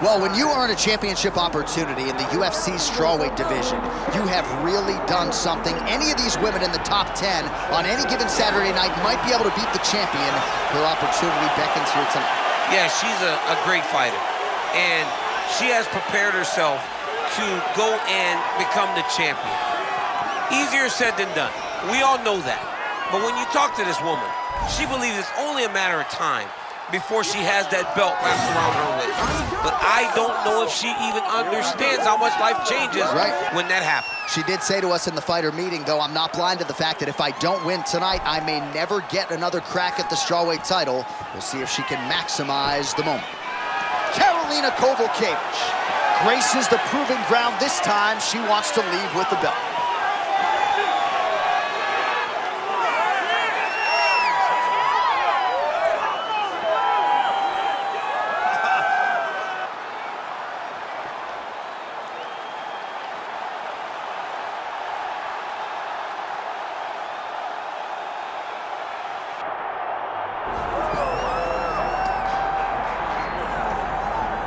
Well, when you earn a championship opportunity in the UFC strawweight division, you have really done something. Any of these women in the top 10 on any given Saturday night might be able to beat the champion. Her opportunity beckons here tonight. Yeah, she's a great fighter. And she has prepared herself to go and become the champion. Easier said than done. We all know that. But when you talk to this woman, she believes it's only a matter of time before she has that belt wrapped around her waist. But I don't know if she even understands how much life changes when that happens. She did say to us in the fighter meeting, though, I'm not blind to the fact that if I don't win tonight, I may never get another crack at the strawweight title. We'll see if she can maximize the moment. Karolina Kowalkiewicz graces the proving ground this time. She wants to leave with the belt.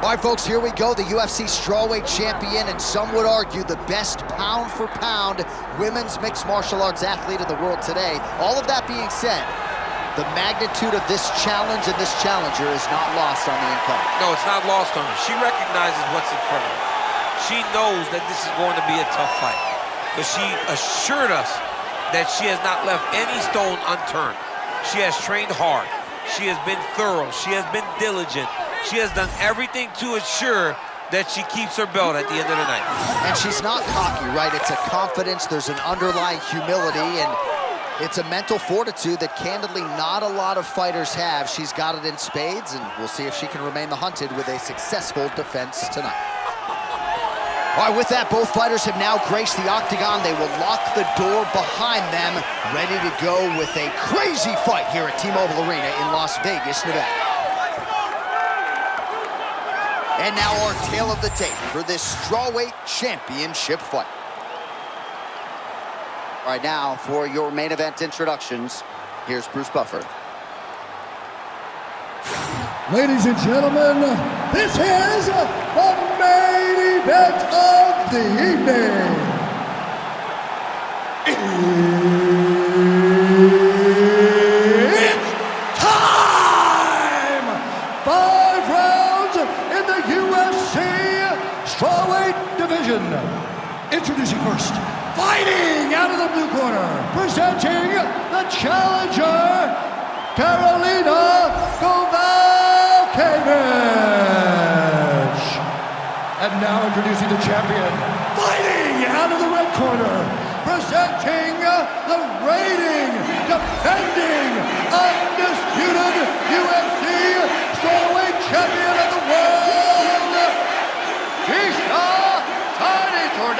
All right, folks, here we go. The UFC strawweight champion, and some would argue the best pound-for-pound women's mixed martial arts athlete in the world today. All of that being said, the magnitude of this challenge and this challenger is not lost on the incumbent. No, it's not lost on her. She recognizes what's in front of her. She knows that this is going to be a tough fight. But she assured us that she has not left any stone unturned. She has trained hard. She has been thorough. She has been diligent. She has done everything to ensure that she keeps her belt at the end of the night. And she's not cocky, right? It's a confidence, there's an underlying humility, and it's a mental fortitude that candidly not a lot of fighters have. She's got it in spades, and we'll see if she can remain the hunted with a successful defense tonight. All right, with that, both fighters have now graced the octagon. They will lock the door behind them, ready to go with a crazy fight here at T-Mobile Arena in Las Vegas, Nevada. And now our tale of the tape for this strawweight championship fight. All right, now for your main event introductions, here's Bruce Buffer. Ladies and gentlemen, this is the main event of the evening. It's time! 5 rounds in the UFC strawweight division. Introducing first, fighting out of the blue corner, presenting the challenger, Karolina Kowalkiewicz. And now introducing the champion, fighting out of the red corner, presenting the reigning, defending, undisputed UFC strawweight champion of the world, Tecia Pennington.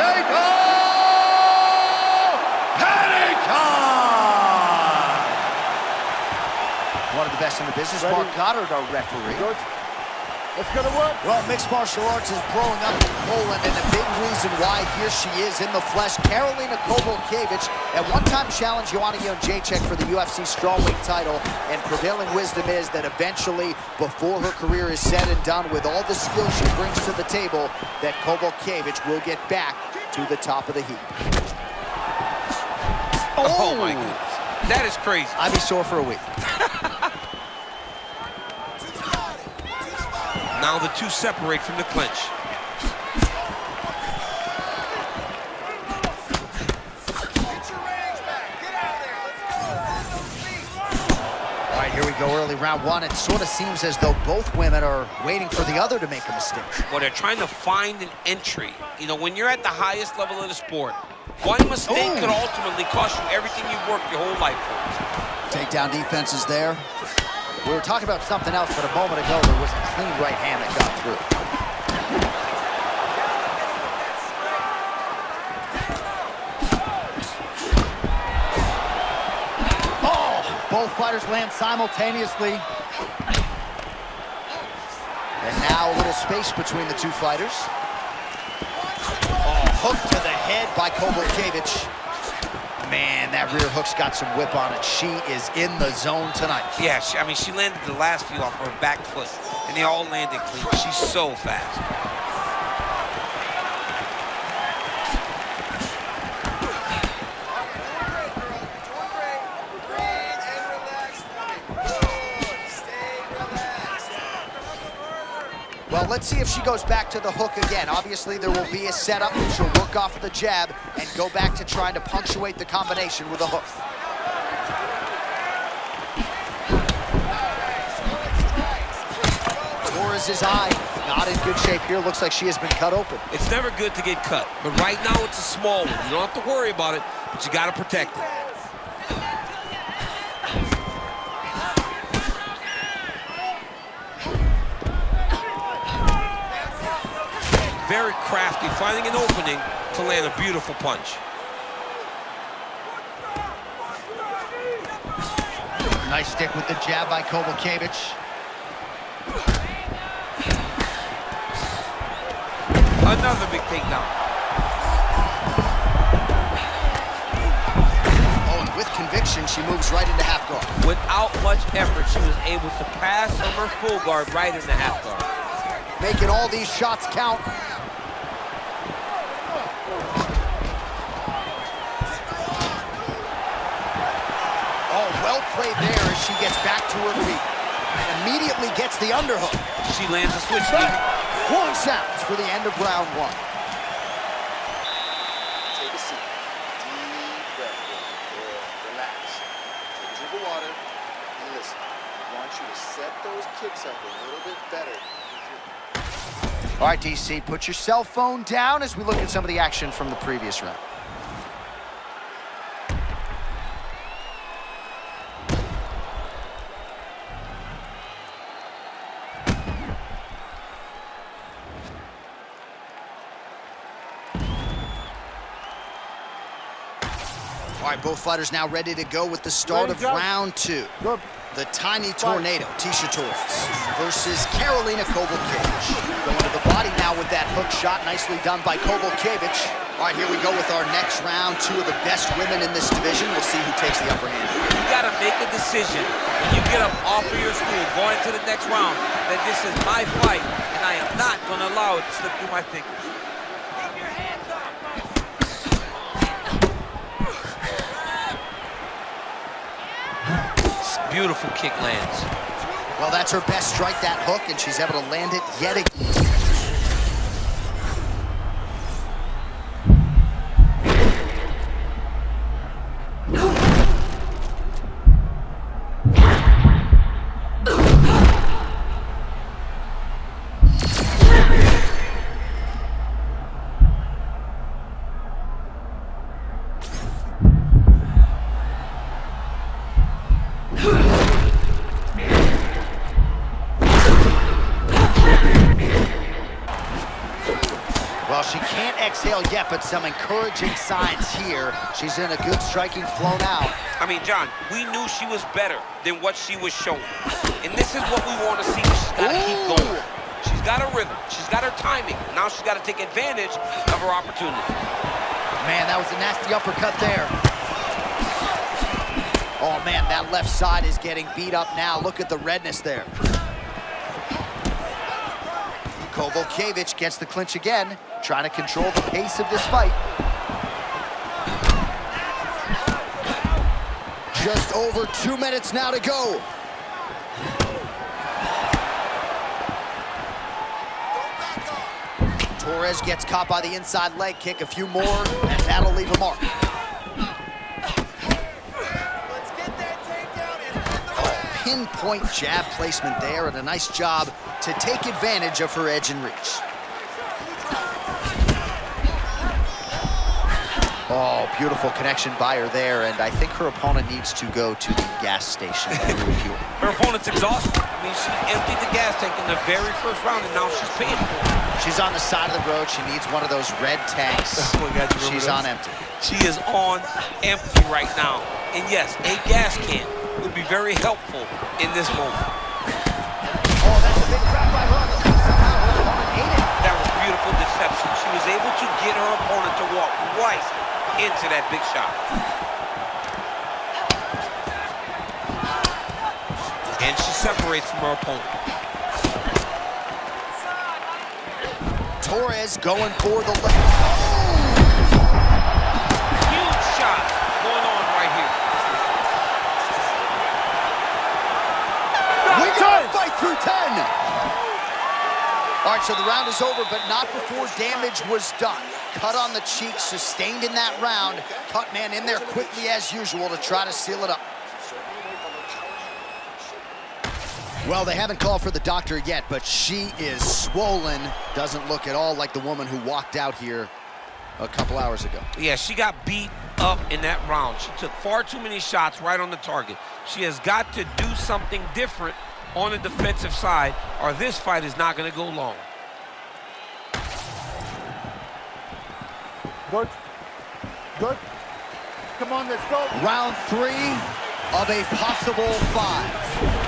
One of the best in the business, Mark Goddard, our referee. Good. It's gonna work. Well, mixed martial arts is blowing up in Poland, and a big reason why here she is in the flesh, Karolina Kowalkiewicz. At one time challenged Joanna Jędrzejczyk for the UFC strawweight title, and prevailing wisdom is that eventually, before her career is said and done with all the skills she brings to the table, that Kowalkiewicz will get back to the top of the heap. Oh my goodness. That is crazy. I'd be sore for a week. Now the two separate from the clinch. All right, here we go, early round one. It sort of seems as though both women are waiting for the other to make a mistake. Well, they're trying to find an entry. You know, when you're at the highest level of the sport, one mistake could ultimately cost you everything you've worked your whole life for. Takedown defense is there. We were talking about something else, but a moment ago there was a clean right hand that got through. Oh! Both fighters land simultaneously. And now a little space between the two fighters. Oh, hook to the head by Kowalkiewicz. Man, that rear hook's got some whip on it. She is in the zone tonight. Yeah, I mean, she landed the last few off her back foot, and they all landed clean. She's so fast. Well, let's see if she goes back to the hook again. Obviously, there will be a setup. She'll work off the jab and go back to trying to punctuate the combination with a hook. Torres' eye not in good shape here. Looks like she has been cut open. It's never good to get cut, but right now it's a small one. You don't have to worry about it, but you got to protect it. Very crafty, finding an opening to land a beautiful punch. Nice stick with the jab by Kowalkiewicz. Another big takedown. Oh, and with conviction, she moves right into half guard. Without much effort, she was able to pass from her full guard right into half guard. Making all these shots count. Oh, well played there as she gets back to her feet. And immediately gets the underhook. She lands a switch kick. Horn sounds for the end of round one. Take a seat. Deep breath. Relax. Take a drink of water and listen. I want you to set those kicks up a little bit better. All right, DC, put your cell phone down as we look at some of the action from the previous round. All right, both fighters now ready to go with the start of round two. The tiny tornado, Tecia versus Karolina Kowalkiewicz. Going to the body now with that hook shot, nicely done by Kowalkiewicz. All right, here we go with our next round. Two of the best women in this division. We'll see who takes the upper hand. You got to make a decision when you get up off of your stool, going into the next round, that this is my fight, and I am not going to allow it to slip through my fingers. Beautiful kick lands. Well, that's her best strike, that hook, and she's able to land it yet again. Well, she can't exhale yet, but some encouraging signs here. She's in a good striking flow now. I mean, John, we knew she was better than what she was showing. And this is what we want to see. She's got to keep going. She's got her rhythm. She's got her timing. Now she's got to take advantage of her opportunity. Man, that was a nasty uppercut there. Oh, man, that left side is getting beat up now. Look at the redness there. Kowalkiewicz gets the clinch again, trying to control the pace of this fight. Just over 2 minutes now to go. Torres gets caught by the inside leg kick. A few more, and that'll leave a mark. Pinpoint jab placement there, and a nice job to take advantage of her edge and reach. Oh, beautiful connection by her there, and I think her opponent needs to go to the gas station to refuel. Her opponent's exhausted. I mean, she emptied the gas tank in the very first round, and now she's paying for it. She's on the side of the road. She needs one of those red tanks. Oh my God, she's on empty. She is on empty right now. And yes, a gas can would be very helpful in this moment. Oh, that's a big grab by her. Somehow her opponent ate it. That was beautiful deception. She was able to get her opponent to walk right into that big shot. and she separates from her opponent. Torres going for the leg. Huge shot going on right here. We got a fight through 10. All right, so the round is over, but not before damage was done. Cut on the cheek, sustained in that round. Cut man in there quickly as usual to try to seal it up. Well, they haven't called for the doctor yet, but she is swollen. Doesn't look at all like the woman who walked out here a couple hours ago. Yeah, she got beat up in that round. She took far too many shots right on the target. She has got to do something different on the defensive side, or this fight is not going to go long. Good. Good. Come on, let's go. Round 3 of a possible 5.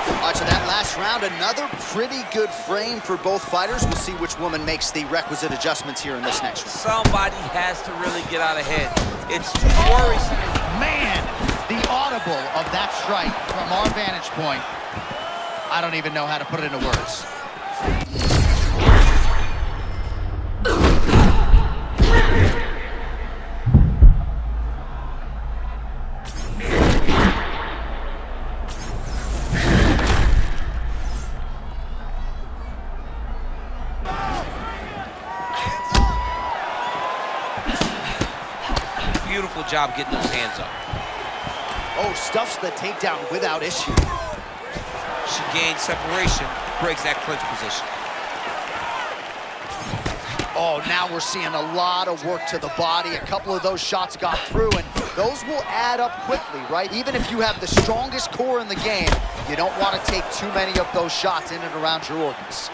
All right, so that last round, another pretty good frame for both fighters. We'll see which woman makes the requisite adjustments here in this next round. Somebody has to really get out ahead. It's too worrisome. Man, the audible of that strike from our vantage point. I don't even know how to put it into words. Beautiful job getting those hands up. Oh, stuffs the takedown without issue. She gains separation, breaks that clinch position. Oh, now we're seeing a lot of work to the body. A couple of those shots got through, and those will add up quickly, right? Even if you have the strongest core in the game, you don't want to take too many of those shots in and around your organs.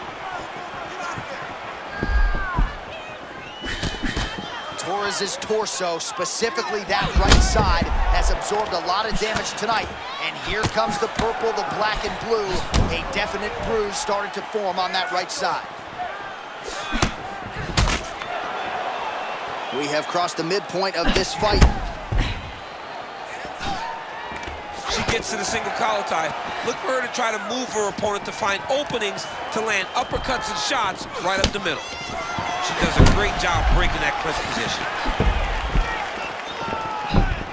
Torres's torso, specifically that right side, has absorbed a lot of damage tonight. And here comes the purple, the black and blue. A definite bruise started to form on that right side. We have crossed the midpoint of this fight. She gets to the single collar tie. Look for her to try to move her opponent to find openings to land uppercuts and shots right up the middle. She does a great job breaking that clinch position.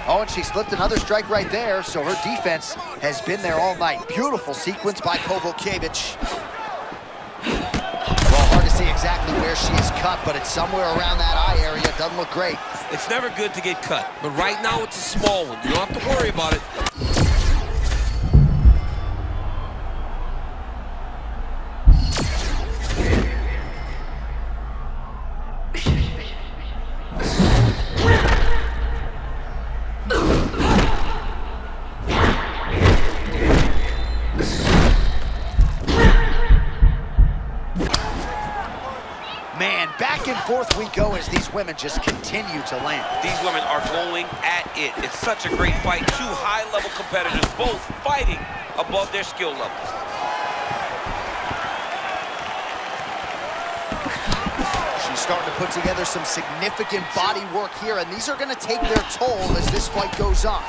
Oh, and she slipped another strike right there, so her defense has been there all night. Beautiful sequence by Kowalkiewicz. Well, hard to see exactly where she is cut, but it's somewhere around that eye area. Doesn't look great. It's never good to get cut, but right now it's a small one. You don't have to worry about it. Man, back and forth we go as these women just continue to land. These women are going at it. It's such a great fight. Two high-level competitors, both fighting above their skill level. She's starting to put together some significant body work here, and these are going to take their toll as this fight goes on.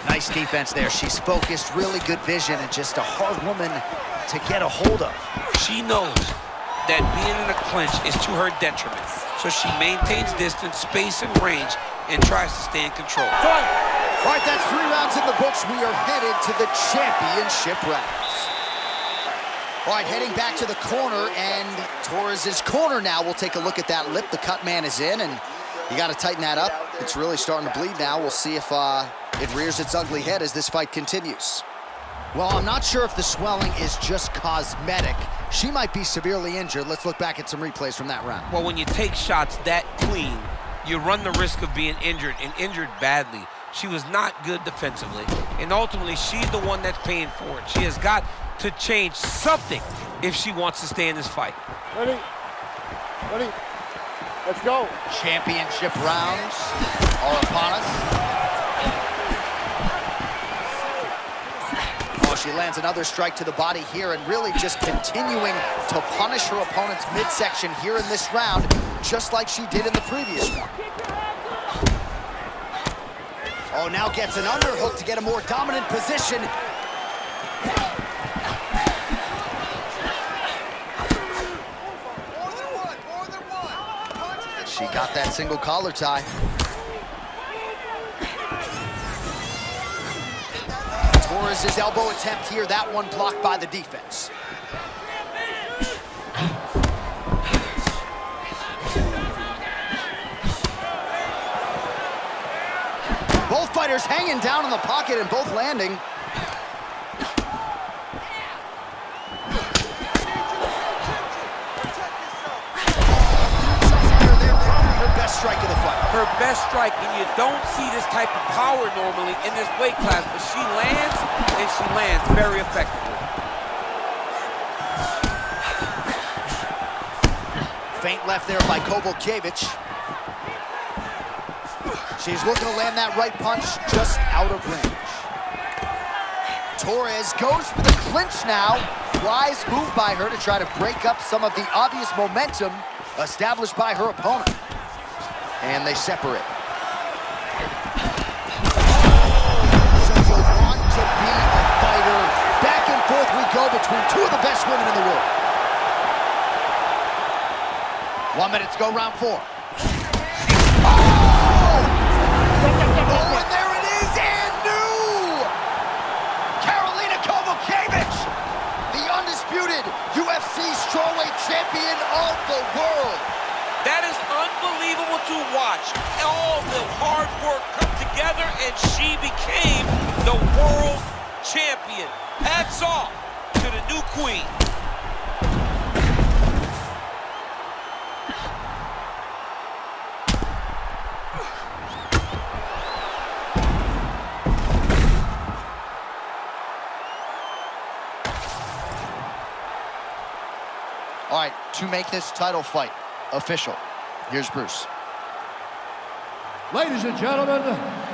Nice defense there. She's focused, really good vision, and just a hard woman to get a hold of. She knows that being in a clinch is to her detriment. So she maintains distance, space, and range, and tries to stay in control. All right, that's 3 rounds in the books. We are headed to the championship rounds. All right, heading back to the corner, and Torres's corner now. We'll take a look at that lip. The cut man is in, and you got to tighten that up. It's really starting to bleed now. We'll see if it rears its ugly head as this fight continues. Well, I'm not sure if the swelling is just cosmetic. She might be severely injured. Let's look back at some replays from that round. Well, when you take shots that clean, you run the risk of being injured, and injured badly. She was not good defensively, and ultimately, she's the one that's paying for it. She has got to change something if she wants to stay in this fight. Ready? Ready? Let's go. Championship rounds are upon us. Oh, she lands another strike to the body here and really just continuing to punish her opponent's midsection here in this round, just like she did in the previous one. Oh, now gets an underhook to get a more dominant position. Got that single collar tie. Torres' elbow attempt here, that one blocked by the defense. Both fighters hanging down in the pocket and both landing. Her best strike of the fight. Her best strike, and you don't see this type of power normally in this weight class, but she lands, and she lands very effectively. Feint left there by Kowalkiewicz. She's looking to land that right punch just out of range. Torres goes for the clinch now. Wise move by her to try to break up some of the obvious momentum established by her opponent. And they separate. So you want to be a fighter. Back and forth we go between two of the best women in the world. 1 minute to go, round 4. Oh, and there it is, and new! Karolina Kowalkiewicz, the undisputed UFC strawweight champion of the world. That is unbelievable to watch. All the hard work come together, and she became the world champion. Hats off to the new queen. All right, to make this title fight official, here's Bruce. Ladies and gentlemen,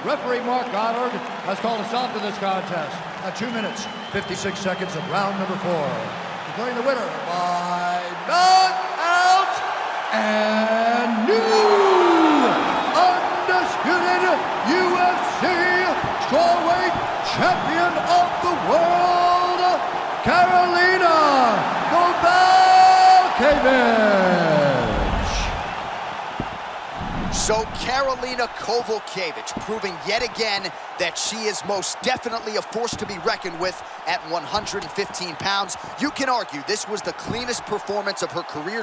referee Mark Goddard has called a stop to this contest at 2 minutes, 56 seconds of round number 4. Declaring the winner by knockout and new undisputed UFC strawweight champion of the world, Karolina Kowalkiewicz. So Karolina Kowalkiewicz proving yet again that she is most definitely a force to be reckoned with at 115 pounds. You can argue this was the cleanest performance of her career